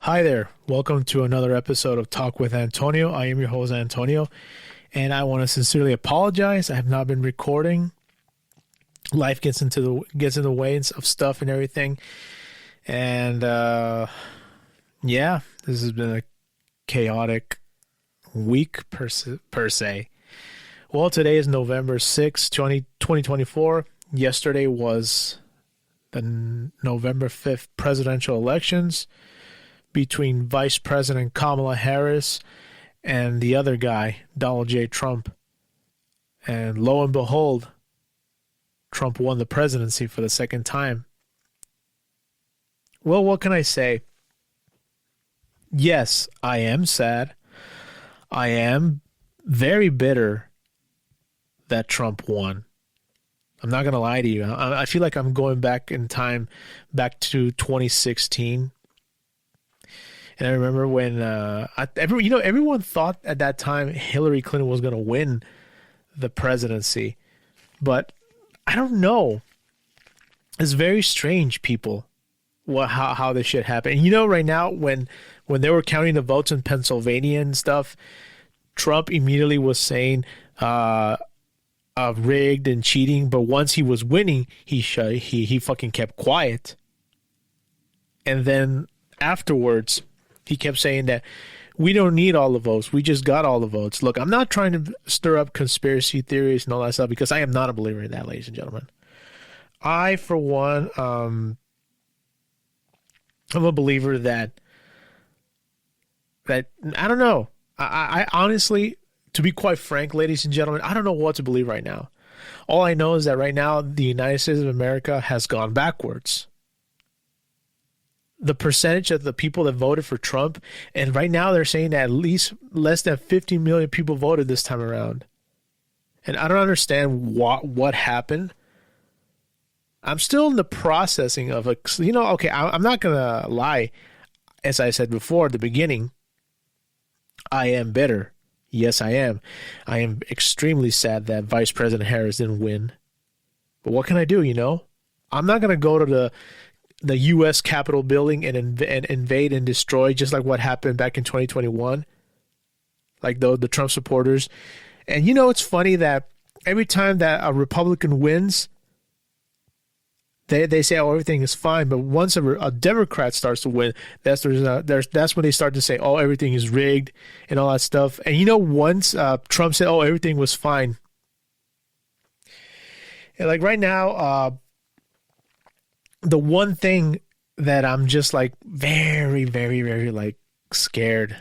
Hi there. Welcome to another episode of Talk with Antonio. I am your host, Antonio, and I want to sincerely apologize. I have not been recording. Life gets in the way of stuff and everything. And this has been a chaotic week per se. Well, today is November 6th, 2024. Yesterday was the November 5th presidential elections between Vice President Kamala Harris and the other guy, Donald J. Trump. And lo and behold, Trump won the presidency for the second time. Well, what can I say? Yes, I am sad. I am very bitter that Trump won. I'm not going to lie to you. I feel like I'm going back in time, back to 2016. And I remember when everyone thought at that time Hillary Clinton was going to win the presidency. But I don't know. It's very strange, people, how this shit happened. And right now, when they were counting the votes in Pennsylvania and stuff, Trump immediately was saying rigged and cheating. But once he was winning, he fucking kept quiet. And then afterwards, he kept saying that we don't need all the votes. We just got all the votes. Look, I'm not trying to stir up conspiracy theories and all that stuff because I am not a believer in that, ladies and gentlemen. I, for one, I'm a believer that I don't know. I honestly, to be quite frank, ladies and gentlemen, I don't know what to believe right now. All I know is that right now the United States of America has gone backwards. The percentage of the people that voted for Trump, and right now they're saying that at least less than 50 million people voted this time around. And I don't understand what happened. I'm still in the processing of I'm not going to lie. As I said before at the beginning, I am bitter. Yes, I am. I am extremely sad that Vice President Harris didn't win. But what can I do, I'm not going to go to the U.S. Capitol building and invade and destroy, just like what happened back in 2021, like the Trump supporters. And it's funny that every time that a Republican wins, they say, oh, everything is fine. But once a Democrat starts to win, that's when they start to say, oh, everything is rigged and all that stuff. And once Trump said, oh, everything was fine. And like right now, the one thing that I'm just like very, very, very like scared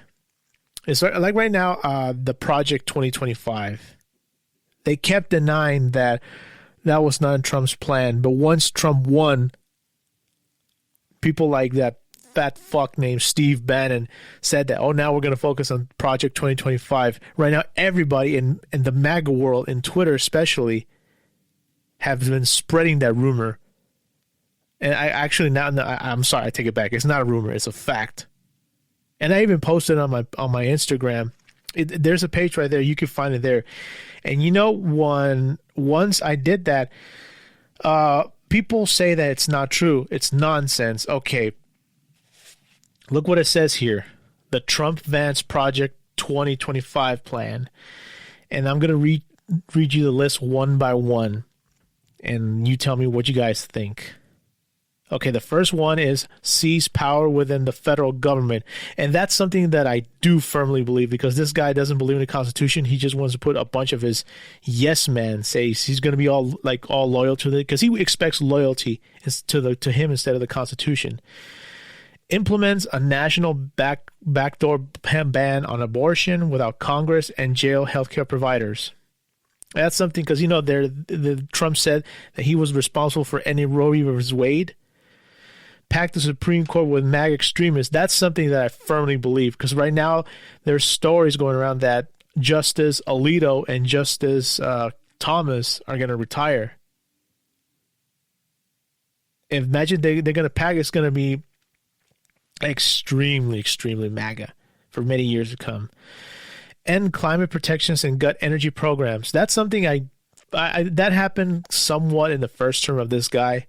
is like right now, the Project 2025, they kept denying that was not Trump's plan. But once Trump won, people like that fat fuck named Steve Bannon said that, oh, now we're going to focus on Project 2025. Right now, everybody in the MAGA world, in Twitter especially, have been spreading that rumor. And I'm sorry, I take it back. It's not a rumor; it's a fact. And I even posted on my Instagram. There's a page right there. You can find it there. And once I did that, people say that it's not true. It's nonsense. Okay, look what it says here: the Trump-Vance Project 2025 plan. And I'm gonna read you the list one by one, and you tell me what you guys think. Okay, the first one is seize power within the federal government. And that's something that I do firmly believe, because this guy doesn't believe in the Constitution. He just wants to put a bunch of his yes men, say he's going to be all loyal to it, because he expects loyalty to him instead of the Constitution. Implements a national backdoor ban on abortion without Congress and jail healthcare providers. That's something, because Trump said that he was responsible for ending Roe v. Wade. Pack the Supreme Court with MAGA extremists. That's something that I firmly believe, because right now there's stories going around that Justice Alito and Justice Thomas are going to retire. Imagine they're going to pack. It's going to be extremely, extremely MAGA for many years to come. End climate protections and gut energy programs. That's something that happened somewhat in the first term of this guy.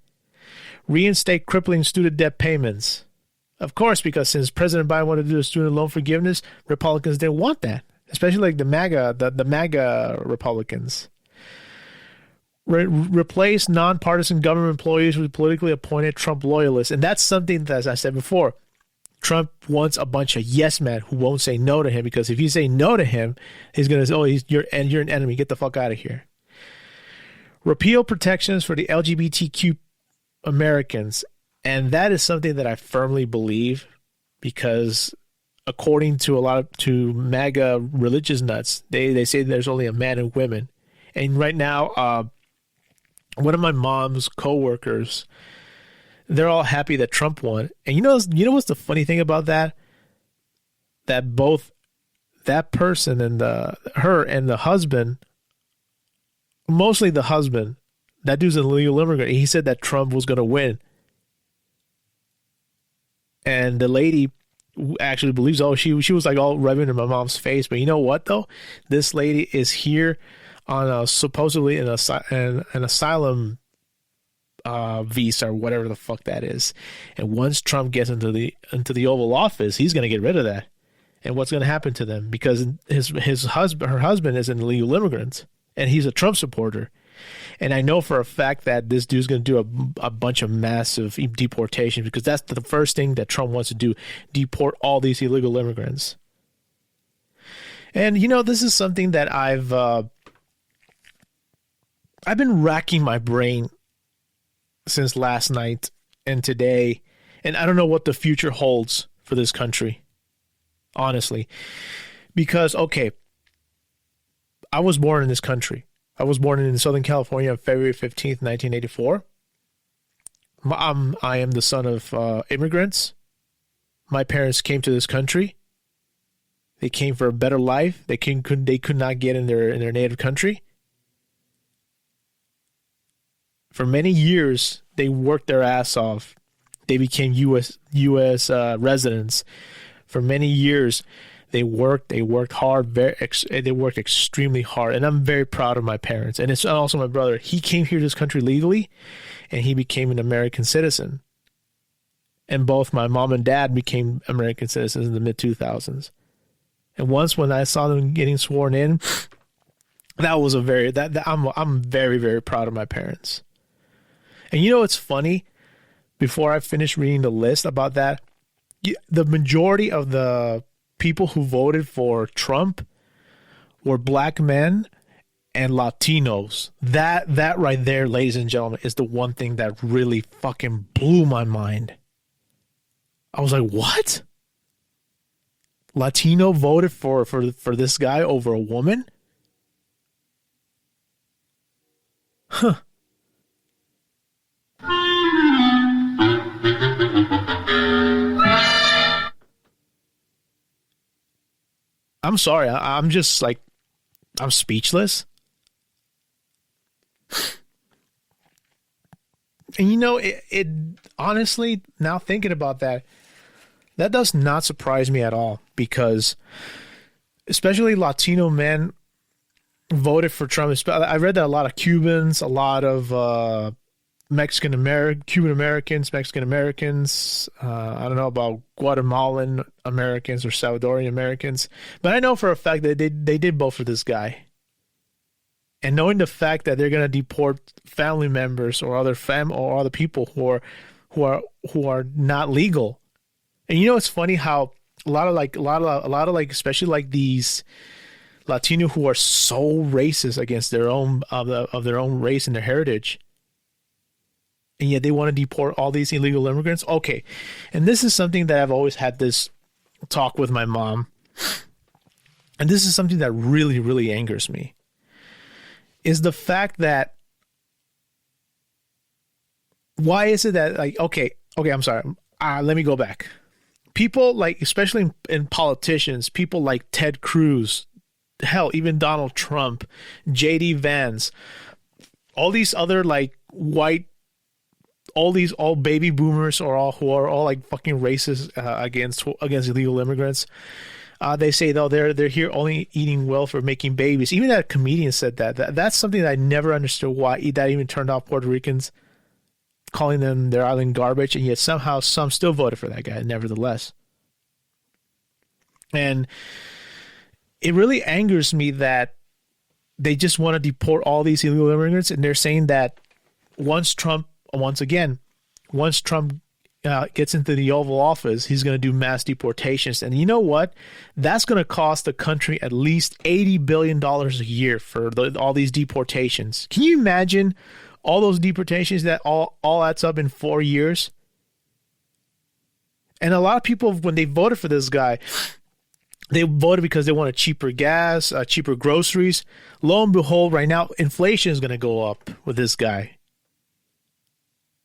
Reinstate crippling student debt payments. Of course, because since President Biden wanted to do a student loan forgiveness, Republicans didn't want that, especially like the MAGA Republicans. Replace nonpartisan government employees with politically appointed Trump loyalists. And that's something that, as I said before, Trump wants a bunch of yes men who won't say no to him, because if you say no to him, he's going to say, oh, you're an enemy. Get the fuck out of here. Repeal protections for the LGBTQ Americans. And that is something that I firmly believe, because according to to MAGA religious nuts, they say there's only a man and women. And right now, one of my mom's coworkers, they're all happy that Trump won. And you know what's the funny thing about that? That both that person and her and the husband, mostly the husband, that dude's an illegal immigrant. He said that Trump was going to win. And the lady actually believes, she was like all rubbing in my mom's face. But you know what, though? This lady is here on supposedly an asylum visa or whatever the fuck that is. And once Trump gets into the Oval Office, he's going to get rid of that. And what's going to happen to them? Because her husband is an illegal immigrant, and he's a Trump supporter. And I know for a fact that this dude's going to do a bunch of massive deportation, because that's the first thing that Trump wants to do, deport all these illegal immigrants. And, this is something that I've been racking my brain since last night and today, and I don't know what the future holds for this country, honestly. Because, okay, I was born in this country. I was born in Southern California on February 15th, 1984. I am the son of immigrants. My parents came to this country. They came for a better life. They could not get in their native country. For many years, they worked their ass off. They became U.S. Residents. For many years, they worked hard. They worked extremely hard, and I'm very proud of my parents. And it's also my brother. He came here to this country legally, and he became an American citizen. And both my mom and dad became American citizens in the mid-2000s. And once when I saw them getting sworn in, that was I'm very, very proud of my parents. And it's funny? Before I finish reading the list about that, the majority of the people who voted for Trump were black men and Latinos. That right there, ladies and gentlemen, is the one thing that really fucking blew my mind. I was like, what? Latino voted for this guy over a woman? Huh. I'm sorry. I'm just like, I'm speechless. And it honestly, now thinking about that does not surprise me at all, because especially Latino men voted for Trump. I read that a lot of Cubans, a lot of Cuban Americans, Mexican Americans. I don't know about Guatemalan Americans or Salvadorian Americans, but I know for a fact that they did vote for this guy. And knowing the fact that they're going to deport family members or other people who are not legal. And it's funny how a lot of especially like these Latino who are so racist against their own of their own race and their heritage. And yet they want to deport all these illegal immigrants. Okay. And this is something that I've always had this talk with my mom. And this is something that really, really angers me. Is the fact that, why is it that, like, okay, I'm sorry. Let me go back. People like, especially in politicians, people like Ted Cruz, hell, even Donald Trump, J.D. Vance, all these other like white, all baby boomers who are all like fucking racist against illegal immigrants. They say though they're here only eating welfare, making babies. Even that comedian said that. That's something that I never understood why that even turned off Puerto Ricans. calling them their island garbage, and yet somehow some still voted for that guy, nevertheless. And it really angers me that they just want to deport all these illegal immigrants, and they're saying that once Trump gets into the Oval Office, he's going to do mass deportations. And you know what? That's going to cost the country at least $80 billion a year for all these deportations. Can you imagine all those deportations that all adds up in 4 years? And a lot of people, when they voted for this guy, they voted because they wanted cheaper gas, cheaper groceries. Lo and behold, right now, inflation is going to go up with this guy.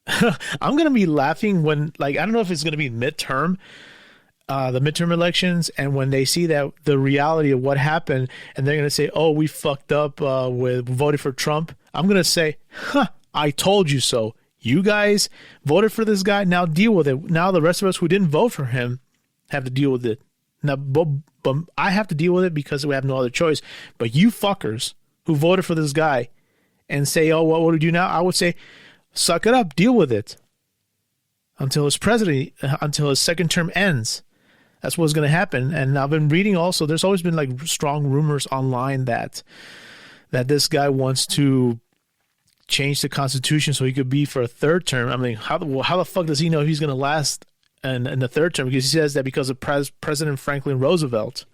I'm going to be laughing when, like, I don't know if it's going to be the midterm elections, and when they see that the reality of what happened, and they're going to say, oh, we fucked up with voting for Trump. I'm going to say, I told you so. You guys voted for this guy. Now deal with it. Now the rest of us who didn't vote for him have to deal with it. Now, but I have to deal with it because we have no other choice. But you fuckers who voted for this guy and say, oh, what would we do now? I would say, suck it up, deal with it until his second term ends. That's what's going to happen. And I've been reading also, there's always been like strong rumors online that this guy wants to change the Constitution so he could be for a third term. I mean, how the fuck does he know he's going to last in the third term? Because he says that because of President Franklin Roosevelt.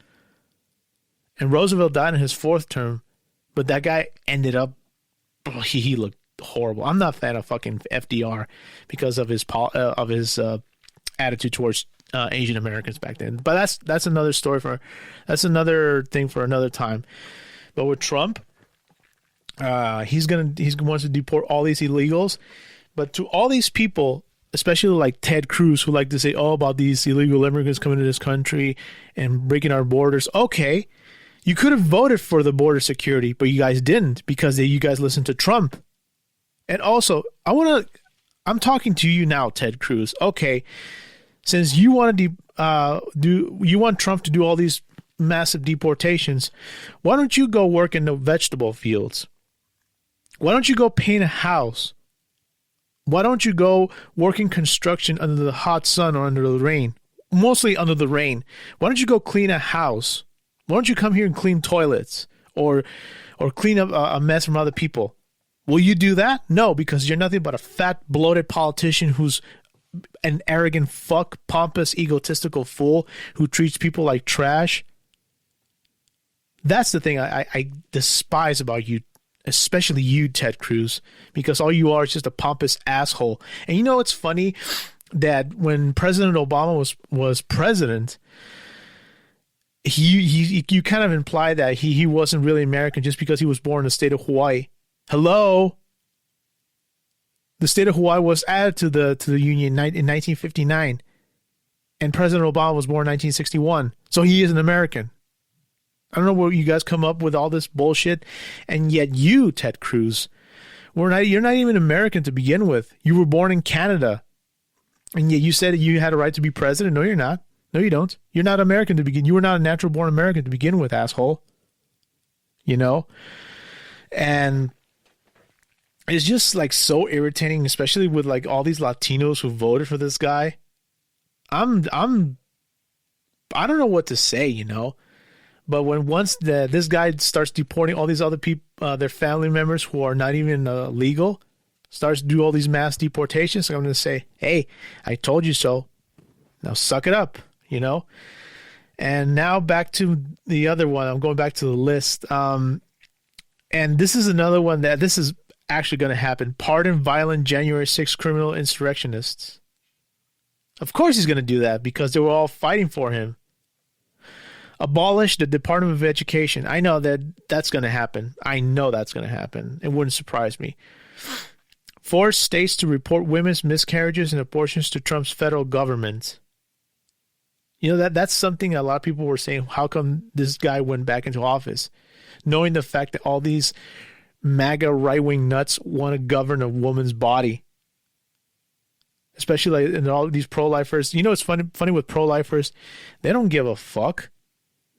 And Roosevelt died in his fourth term, but that guy ended up, he looked horrible. I'm not a fan of fucking FDR because of his attitude towards Asian Americans back then. But that's another story that's another thing for another time. But with Trump, he wants to deport all these illegals. But to all these people, especially like Ted Cruz, who like to say, oh, about these illegal immigrants coming to this country and breaking our borders. Okay, you could have voted for the border security, but you guys didn't because you guys listened to Trump. And also, I'm talking to you now, Ted Cruz. Okay, since you want you want Trump to do all these massive deportations, why don't you go work in the vegetable fields? Why don't you go paint a house? Why don't you go work in construction under the hot sun or under the rain? Mostly under the rain. Why don't you go clean a house? Why don't you come here and clean toilets or clean up a mess from other people? Will you do that? No, because you're nothing but a fat, bloated politician who's an arrogant fuck, pompous, egotistical fool who treats people like trash. That's the thing I despise about you, especially you, Ted Cruz, because all you are is just a pompous asshole. And you know what's funny? That when President Obama was president, you kind of implied that he wasn't really American just because he was born in the state of Hawaii. Hello? The state of Hawaii was added to the Union in 1959, and President Obama was born in 1961, so he is an American. I don't know where you guys come up with all this bullshit, and yet you, Ted Cruz, you're not even American to begin with. You were born in Canada, and yet you said you had a right to be president. No, you're not. No, you don't. You're not American to begin. You were not a natural-born American to begin with, asshole. You know? And it's just like so irritating, especially with like all these Latinos who voted for this guy. I don't know what to say, you know. But once this guy starts deporting all these other people, their family members who are not even legal, starts to do all these mass deportations, I'm going to say, hey, I told you so. Now suck it up, you know. And now back to the other one. I'm going back to the list. And this is another one that this is actually going to happen. Pardon violent January 6th criminal insurrectionists. Of course he's going to do that because they were all fighting for him. Abolish the Department of Education. I know that's going to happen. I know that's going to happen. It wouldn't surprise me. Force states to report women's miscarriages and abortions to Trump's federal government. You know, that's something a lot of people were saying. How come this guy went back into office? Knowing the fact that all these MAGA right-wing nuts want to govern a woman's body. Especially like in all these pro-lifers. You know what's funny with pro-lifers? They don't give a fuck.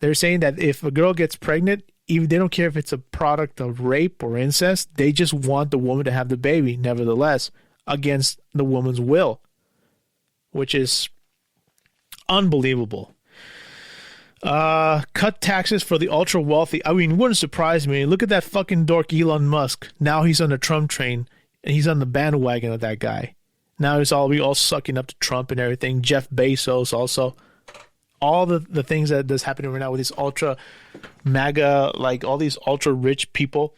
They're saying that if a girl gets pregnant, even they don't care if it's a product of rape or incest, they just want the woman to have the baby. Nevertheless, against the woman's will, which is unbelievable. Cut taxes for the ultra wealthy. I mean, it wouldn't surprise me. Look at that fucking dork Elon Musk. Now he's on the Trump train, and he's on the bandwagon of that guy. Now we all sucking up to Trump and everything. Jeff Bezos also. All the things that's happening right now with these ultra MAGA, like all these ultra rich people,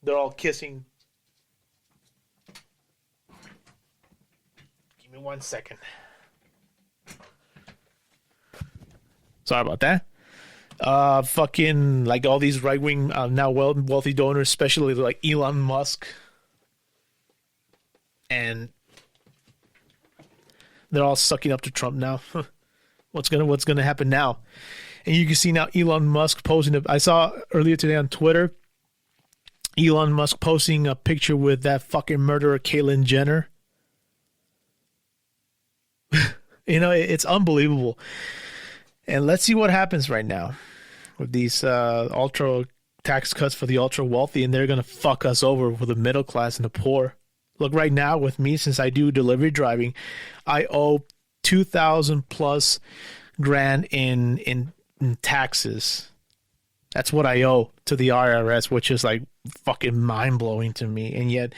they're all kissing. Give me 1 second. Sorry about that. Fucking like all these right wing now wealthy donors, especially like Elon Musk, and they're all sucking up to Trump now. What's gonna happen now? And you can see now Elon Musk posting. I saw earlier today on Twitter, Elon Musk posting a picture with that fucking murderer Caitlyn Jenner. You know, it's unbelievable. And let's see what happens right now with these ultra tax cuts for the ultra wealthy, and they're gonna fuck us over for the middle class and the poor. Look, right now with me, since I do delivery driving, I owe $2,000+ grand in taxes. That's what I owe to the IRS, which is like fucking mind blowing to me. And yet,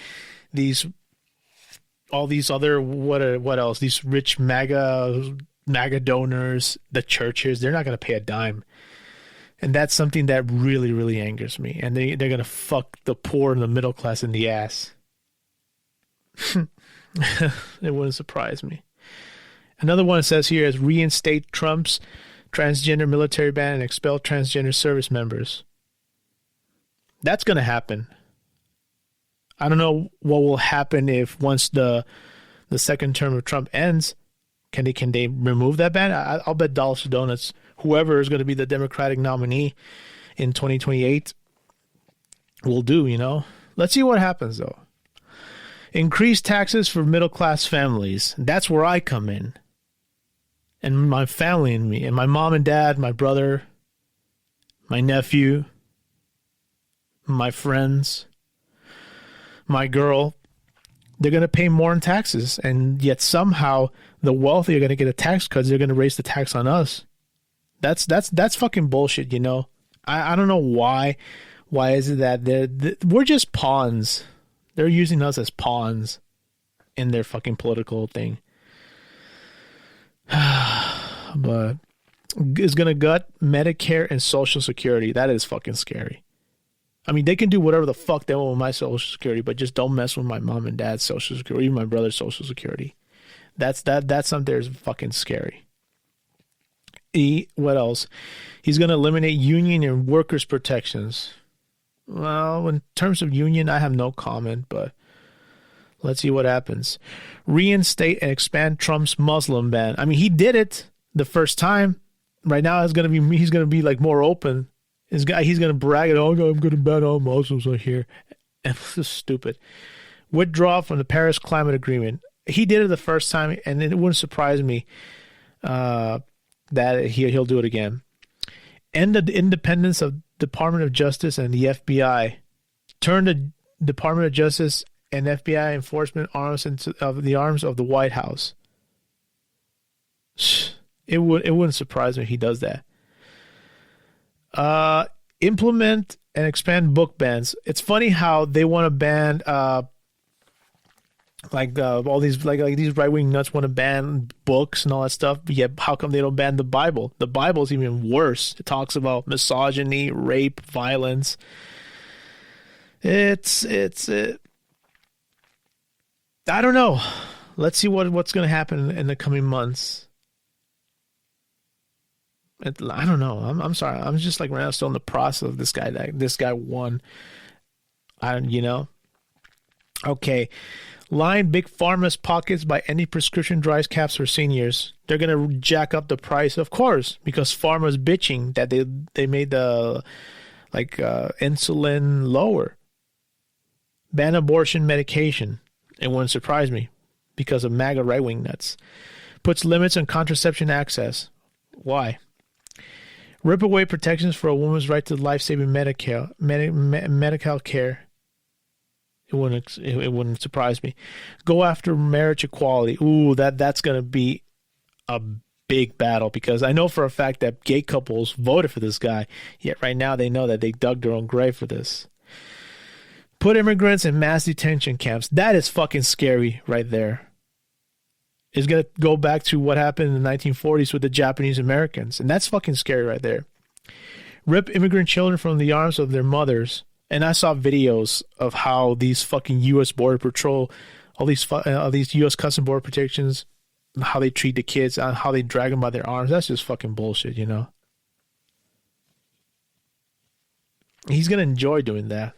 all these other what else? These rich MAGA donors, the churches, they're not going to pay a dime. And that's something that really, really angers me. And they're going to fuck the poor and the middle class in the ass. It wouldn't surprise me. Another one it says here is reinstate Trump's transgender military ban and expel transgender service members. That's going to happen. I don't know what will happen if once the second term of Trump ends. Can they remove that ban? I'll bet dollars to donuts. Whoever is going to be the Democratic nominee in 2028 will do, you know. Let's see what happens, though. Increase taxes for middle-class families. That's where I come in. And my family and me. And my mom and dad, my brother, my nephew, my friends, my girl. They're going to pay more in taxes. And yet somehow the wealthy are going to get a tax cut. They're going to raise the tax on us. That's fucking bullshit, you know. I don't know why. Why is it that we're just pawns? They're using us as pawns in their fucking political thing. But it's going to gut Medicare and Social Security. That is fucking scary. I mean, they can do whatever the fuck they want with my Social Security, but just don't mess with my mom and dad's Social Security, even my brother's Social Security. That's something that's fucking scary. What else? He's going to eliminate union and workers' protections. Well, in terms of union, I have no comment, but let's see what happens. Reinstate and expand Trump's Muslim ban. I mean, he did it the first time. Right now, he's going to be like more open. He's going to brag it. Oh, I'm going to ban all Muslims right here. And this is stupid. Withdraw from the Paris Climate Agreement. He did it the first time, and it wouldn't surprise me that he'll do it again. End the independence of Department of Justice and the FBI. Turn the Department of Justice and FBI enforcement arms into the arms of the White House. It wouldn't surprise me if he does that. Implement and expand book bans. It's funny how they want to ban all these these right wing nuts want to ban books and all that stuff. But yet, how come they don't ban the Bible? The Bible is even worse. It talks about misogyny, rape, violence. It's I don't know. Let's see what's going to happen in the coming months. I don't know. I'm sorry. I'm just like right now still in the process of this guy. This guy won. Okay. Line big pharma's pockets by any prescription drugs caps for seniors. They're gonna jack up the price, of course, because pharma's bitching that they made the insulin lower. Ban abortion medication. It wouldn't surprise me because of MAGA right wing nuts. Puts limits on contraception access. Why? Rip away protections for a woman's right to life-saving medical care. It wouldn't surprise me. Go after marriage equality. Ooh, that's gonna be a big battle, because I know for a fact that gay couples voted for this guy. Yet right now they know that they dug their own grave for this. Put immigrants in mass detention camps. That is fucking scary right there. It's gonna go back to what happened in the 1940s with the Japanese Americans, and that's fucking scary right there. Rip immigrant children from the arms of their mothers. And I saw videos of how these fucking U.S. Border Patrol, all these U.S. Custom Border Protections, how they treat the kids, how they drag them by their arms. That's just fucking bullshit, you know? He's going to enjoy doing that.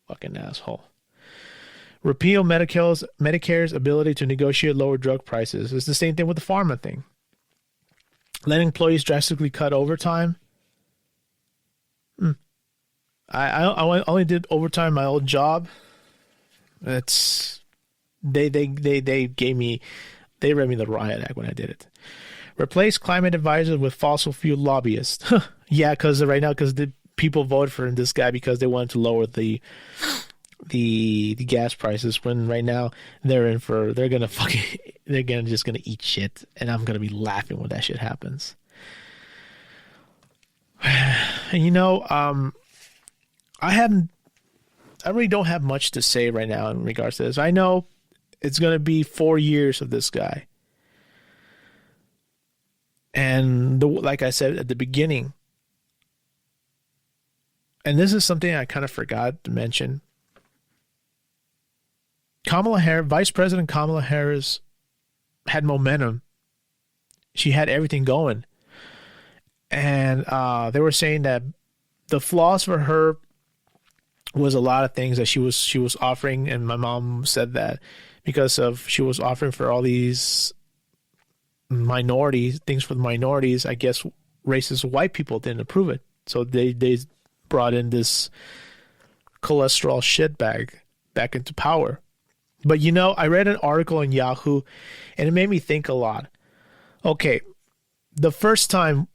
Fucking asshole. Repeal Medicare's ability to negotiate lower drug prices. It's the same thing with the pharma thing. Let employees drastically cut overtime. I only did overtime in my old job. They read me the riot act when I did it. Replace climate advisors with fossil fuel lobbyists. Yeah, because the people voted for this guy because they wanted to lower the gas prices. When right now they're gonna eat shit, and I'm gonna be laughing when that shit happens. And you know, I really don't have much to say right now in regards to this. I know it's going to be 4 years of this guy. And like I said at the beginning, and this is something I kind of forgot to mention, Vice President Kamala Harris had momentum. She had everything going. And they were saying that the flaws for her was a lot of things that she was offering, and my mom said that because she was offering for all these things for the minorities, I guess racist white people didn't approve it, so they brought in this cholesterol shitbag back into power. But you know, I read an article on Yahoo, and it made me think a lot. Okay, the first time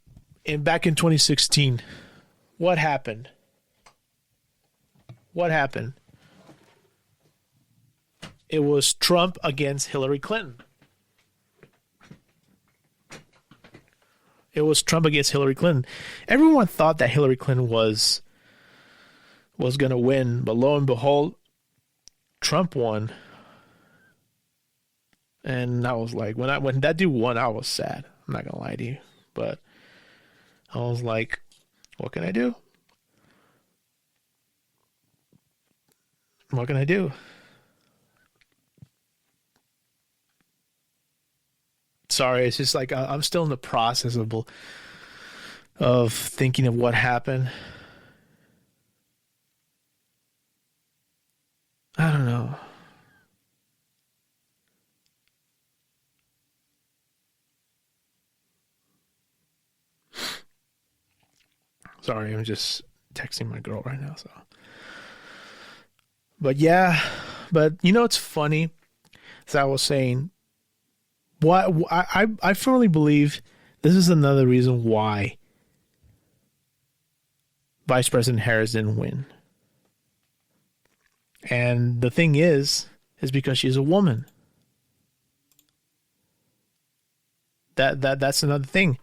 back in 2016, what happened? What happened? It was Trump against Hillary Clinton. It was Trump against Hillary Clinton. Everyone thought that Hillary Clinton was going to win, but lo and behold, Trump won. And I was like, when that dude won, I was sad. I'm not gonna lie to you, but I was like, what can I do? What can I do? Sorry, it's just like I'm still in the process of thinking of what happened. I don't know. Sorry, I'm just texting my girl right now, so. But yeah, you know, it's funny, as I was saying, I firmly believe this is another reason why Vice President Harris didn't win. And the thing is because she's a woman. That's another thing.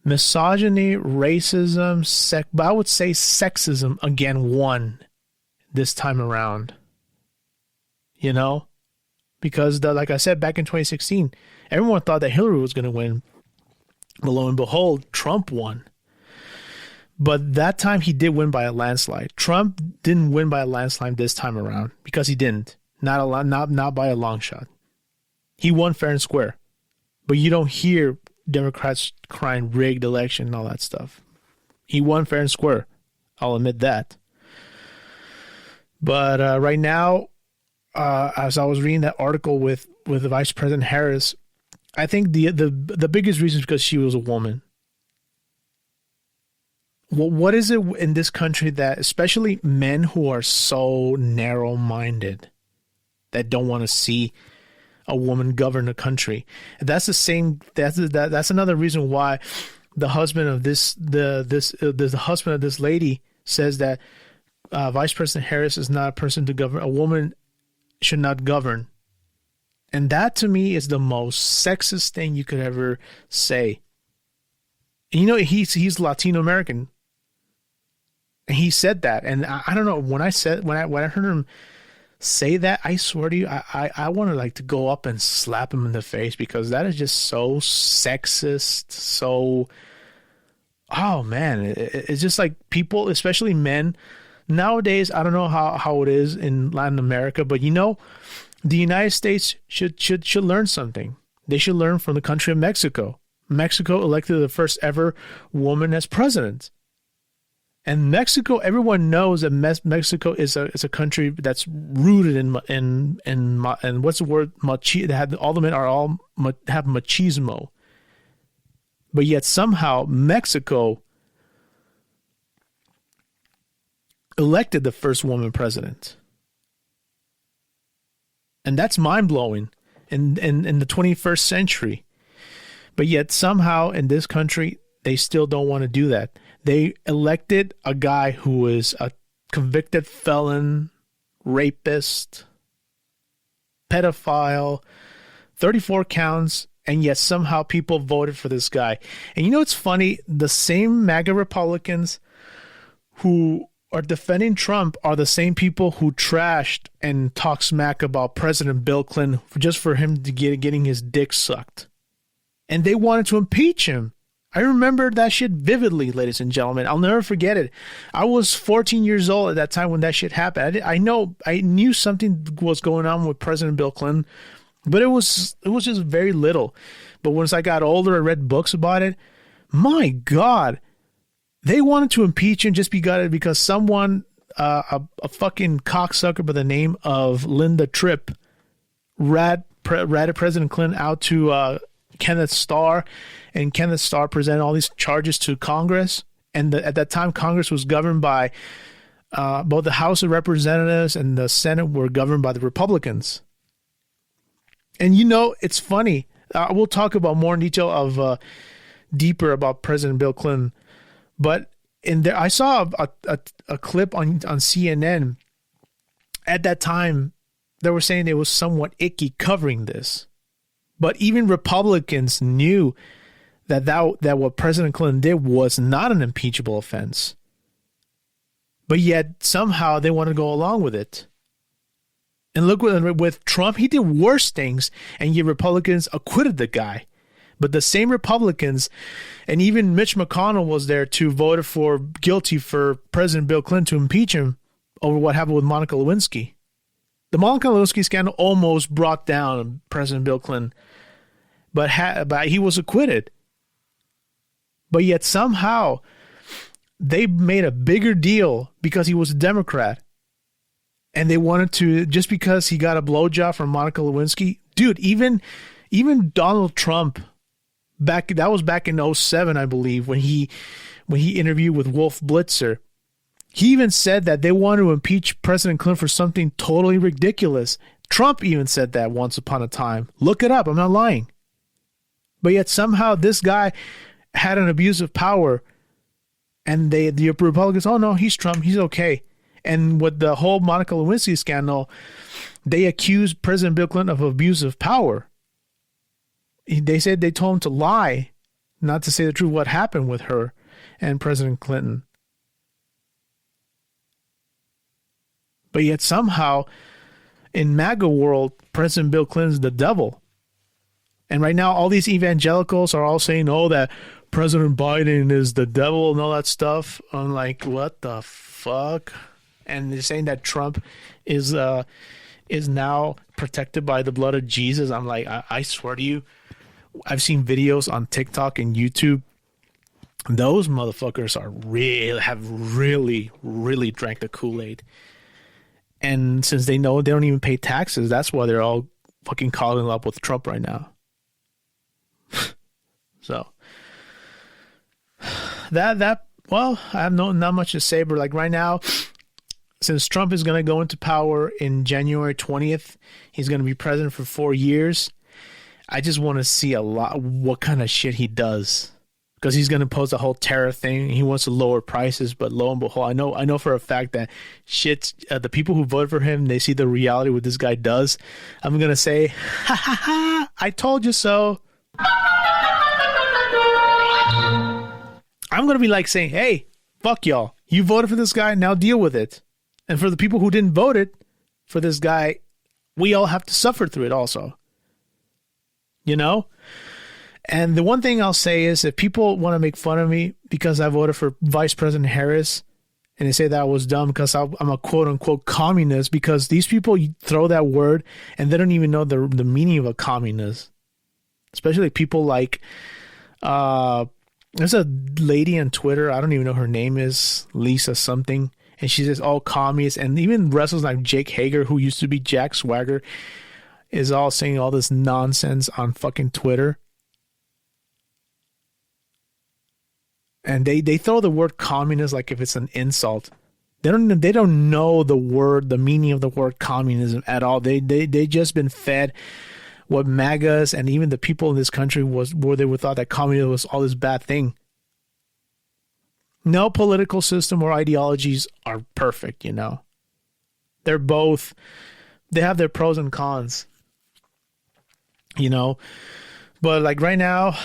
Misogyny, racism, but I would say sexism again won this time around. You know? Because like I said, back in 2016, everyone thought that Hillary was going to win. But lo and behold, Trump won. But that time he did win by a landslide. Trump didn't win by a landslide this time around because he didn't. Not by a long shot. He won fair and square. But you don't hear Democrats crying rigged election and all that stuff. He won fair and square. I'll admit that. But right now, as I was reading that article with the Vice President Harris, I think the biggest reason is because she was a woman. What is it in this country that, especially men who are so narrow-minded, that don't want to see a woman govern a country? That's the same. That's another reason why the husband of the husband of this lady says that Vice President Harris is not a person to govern. A woman should not govern. And that to me is the most sexist thing you could ever say. And you know, he's Latino American. And he said that. And I don't know, when I heard him say that, I swear to you, I want to like to go up and slap him in the face, because that is just so sexist. So, oh man, it's just like people, especially men nowadays. I don't know how it is in Latin America, but you know, the United States should learn something. They should learn from the country of Mexico. Mexico elected the first ever woman as president. And Mexico, everyone knows that Mexico is a country that's rooted in what's the word? All the men have machismo. But yet somehow Mexico elected the first woman president. And that's mind-blowing in the 21st century. But yet somehow in this country, they still don't want to do that. They elected a guy who is a convicted felon, rapist, pedophile, 34 counts, and yet somehow people voted for this guy. And you know what's funny? The same MAGA Republicans who are defending Trump are the same people who trashed and talk smack about President Bill Clinton just for him to getting his dick sucked. And they wanted to impeach him. I remember that shit vividly, ladies and gentlemen. I'll never forget it. I was 14 years old at that time when that shit happened. I knew something was going on with President Bill Clinton, but it was just very little. But once I got older, I read books about it. My God, they wanted to impeach him just because someone, a fucking cocksucker by the name of Linda Tripp, ratted President Clinton out to Kenneth Starr, and Kenneth Starr presented all these charges to Congress. And at that time, Congress was governed by both the House of Representatives and the Senate were governed by the Republicans. And you know, it's funny. We'll talk about more in detail of deeper about President Bill Clinton. But in there, I saw a clip on CNN. At that time, they were saying it was somewhat icky covering this. But even Republicans knew that what President Clinton did was not an impeachable offense. But yet somehow they want to go along with it. And look, with Trump, he did worse things, and yet Republicans acquitted the guy. But the same Republicans, and even Mitch McConnell was there to vote for guilty for President Bill Clinton to impeach him over what happened with Monica Lewinsky. The Monica Lewinsky scandal almost brought down President Bill Clinton, but he was acquitted. But yet somehow they made a bigger deal because he was a Democrat. And they wanted to, just because he got a blowjob from Monica Lewinsky. Dude, even Donald Trump, that was back in 2007, I believe, when he interviewed with Wolf Blitzer. He even said that they wanted to impeach President Clinton for something totally ridiculous. Trump even said that once upon a time. Look it up. I'm not lying. But yet somehow this guy had an abuse of power, and the Republicans, oh no, he's Trump, he's okay. And with the whole Monica Lewinsky scandal, they accused President Bill Clinton of abuse of power. They said they told him to lie, not to say the truth, what happened with her and President Clinton. But yet somehow, in MAGA world, President Bill Clinton's the devil. And right now, all these evangelicals are all saying, oh, that President Biden is the devil and all that stuff. I'm like, what the fuck? And they're saying that Trump is now protected by the blood of Jesus. I'm like, I swear to you, I've seen videos on TikTok and YouTube. Those motherfuckers have really drank the Kool-Aid. And since they know they don't even pay taxes, that's why they're all fucking calling up with Trump right now. So well, I have not much to say, but like right now, since Trump is going to go into power in January 20th, he's going to be president for 4 years. I just want to see what kind of shit he does. because he's going to pose the whole tariff thing. He wants to lower prices, but lo and behold, I know for a fact that the people who voted for him, they see the reality what this guy does. I'm going to say, ha ha ha, I told you so. I'm going to be like saying, hey, fuck y'all. You voted for this guy, now deal with it. And for the people who didn't vote it for this guy, we all have to suffer through it also. You know? And the one thing I'll say is if people want to make fun of me because I voted for Vice President Harris and they say that I was dumb because I'm a quote unquote communist, because these people throw that word and they don't even know the meaning of a communist. Especially people like, there's a lady on Twitter, I don't even know her name is, Lisa something, and she says all communists, and even wrestlers like Jake Hager, who used to be Jack Swagger, is all saying all this nonsense on fucking Twitter. And they throw the word communist like if it's an insult. They don't know the meaning of the word communism at all. They just been fed what MAGAs and even the people in this country they thought that communism was all this bad thing. No political system or ideologies are perfect, you know. They have their pros and cons, you know. But like right now,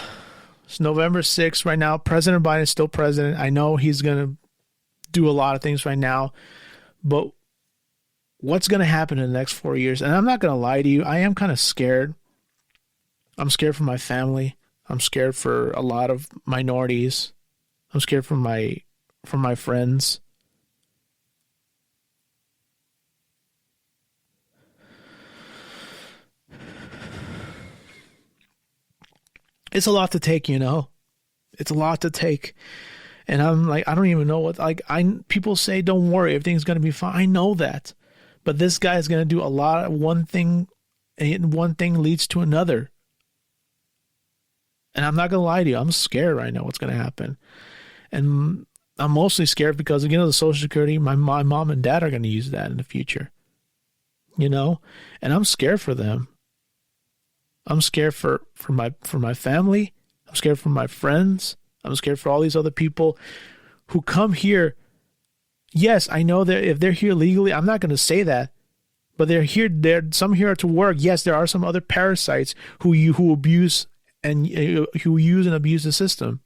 it's November 6th. Right now, President Biden is still president. I know he's going to do a lot of things right now, but what's going to happen in the next 4 years? And I'm not going to lie to you. I am kind of scared. I'm scared for my family. I'm scared for a lot of minorities. I'm scared for my friends. It's a lot to take, you know. It's a lot to take. And I'm like, I don't even know what, like, people say, don't worry, everything's going to be fine. I know that. But this guy is going to do a lot of one thing, and one thing leads to another. And I'm not going to lie to you. I'm scared right now what's going to happen. And I'm mostly scared because, again, the Social Security, my mom and dad are going to use that in the future. You know? And I'm scared for them. I'm scared for my family. I'm scared for my friends. I'm scared for all these other people who come here. Yes, I know that if they're here legally, I'm not going to say that, but they're here. Some here to work. Yes, there are some other parasites who abuse and who use and abuse the system.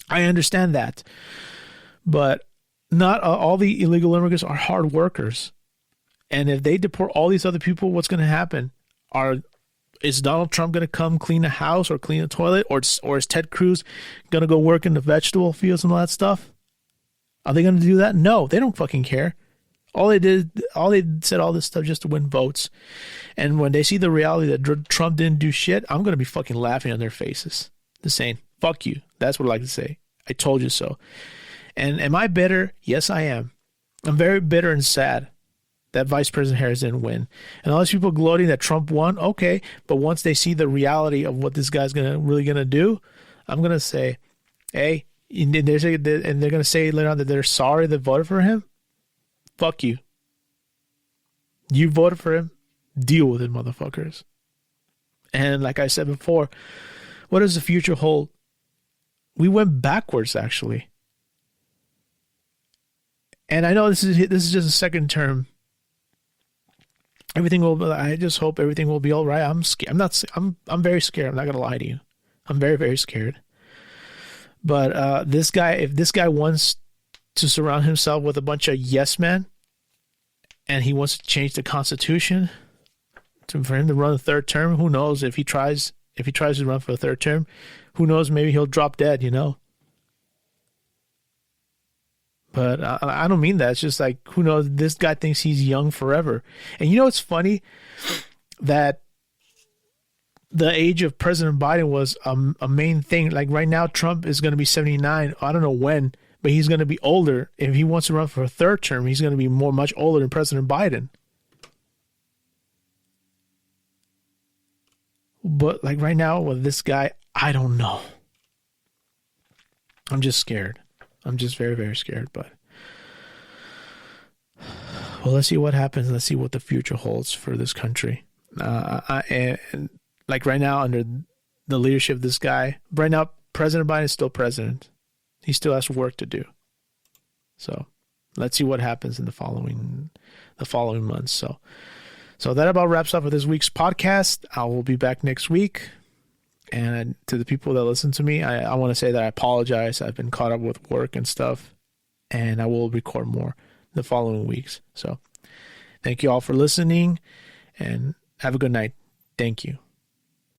I understand that, but not all the illegal immigrants are hard workers. And if they deport all these other people, what's going to happen? Is Donald Trump going to come clean a house or clean a toilet, or is Ted Cruz going to go work in the vegetable fields and all that stuff? Are they going to do that? No, they don't fucking care. All they said all this stuff just to win votes. And when they see the reality that Trump didn't do shit, I'm going to be fucking laughing on their faces. Just saying, fuck you. That's what I like to say. I told you so. And am I bitter? Yes, I am. I'm very bitter and sad that Vice President Harris didn't win. And all these people gloating that Trump won, okay. But once they see the reality of what this guy's really going to do, I'm going to say, hey, and they're going to say later on that they're sorry they voted for him. Fuck you. You voted for him. Deal with it, motherfuckers. And like I said before, what does the future hold? We went backwards, actually. And I know this is just a second term. I just hope everything will be all right. I'm scared. I'm very scared. I'm not gonna lie to you. I'm very, very scared. But if this guy wants to surround himself with a bunch of yes men, and he wants to change the Constitution for him to run a third term, who knows if he tries to run for a third term, who knows, maybe he'll drop dead, you know. But I don't mean that. It's just like, who knows? This guy thinks he's young forever. And you know, it's funny that the age of President Biden was a main thing. Like right now, Trump is going to be 79. I don't know when, but he's going to be older. If he wants to run for a third term, he's going to be much older than President Biden. But like right now with this guy, I don't know. I'm just scared. I'm just very, very scared. But well, let's see what happens. Let's see what the future holds for this country. And like right now, under the leadership of this guy, right now, President Biden is still president. He still has work to do. So let's see what happens in the following months. So that about wraps up for this week's podcast. I will be back next week. And to the people that listen to me, I want to say that I apologize. I've been caught up with work and stuff, and I will record more the following weeks. So thank you all for listening, and have a good night. Thank you.